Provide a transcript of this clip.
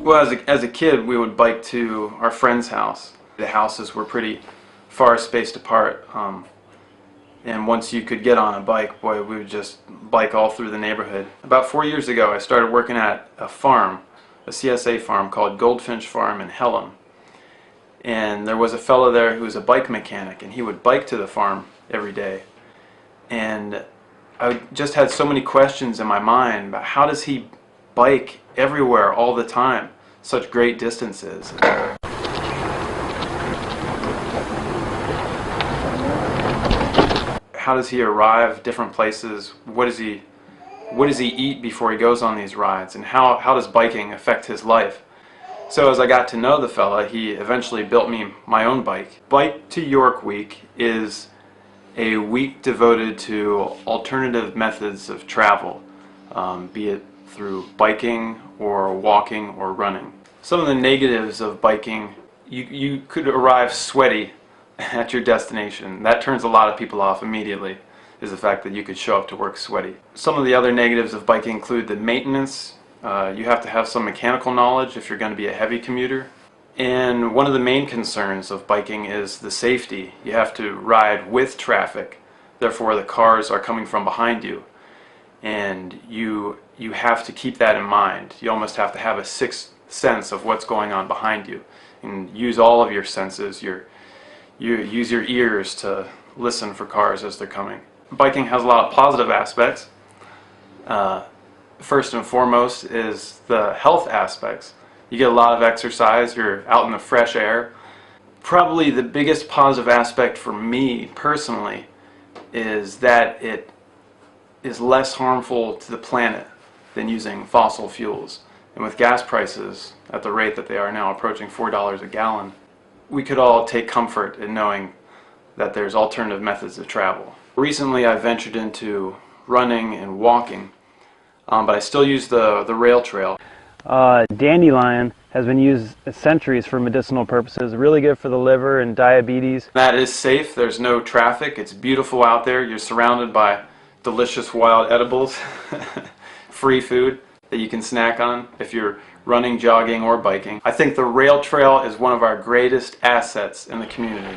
Well, as a kid, we would bike to our friend's house. The houses were pretty far spaced apart, and once you could get on a bike, boy, we would just bike all through the neighborhood. About 4 years ago, I started working at a farm, a CSA farm called Goldfinch Farm in Hellam. And there was a fellow there who was a bike mechanic, and he would bike to the farm every day. And I just had so many questions in my mind about how does he bike everywhere all the time, such great distances. How does he arrive different places? What does he eat before he goes on these rides? And how does biking affect his life? So as I got to know the fella, he eventually built me my own bike. Bike to York Week is a week devoted to alternative methods of travel, be it through biking or walking or running. Some of the negatives of biking, you could arrive sweaty at your destination. That turns a lot of people off immediately, is the fact that you could show up to work sweaty. Some of the other negatives of biking include the maintenance. You have to have some mechanical knowledge if you're going to be a heavy commuter. And one of the main concerns of biking is the safety. You have to ride with traffic, therefore the cars are coming from behind you. And you have to keep that in mind. You almost have to have a sixth sense of what's going on behind you, and use all of your senses. You use your ears to listen for cars as they're coming. Biking has a lot of positive aspects. First and foremost is the health aspects. You get a lot of exercise, you're out in the fresh air. Probably the biggest positive aspect for me personally is that it is less harmful to the planet than using fossil fuels. And with gas prices at the rate that they are now, approaching $4 a gallon, we could all take comfort in knowing that there's alternative methods of travel. Recently I ventured into running and walking, but I still use the rail trail. Dandelion has been used centuries for medicinal purposes, really good for the liver and diabetes. That is safe, there's no traffic, it's beautiful out there, you're surrounded by delicious wild edibles, free food that you can snack on if you're running, jogging, or biking. I think the rail trail is one of our greatest assets in the community.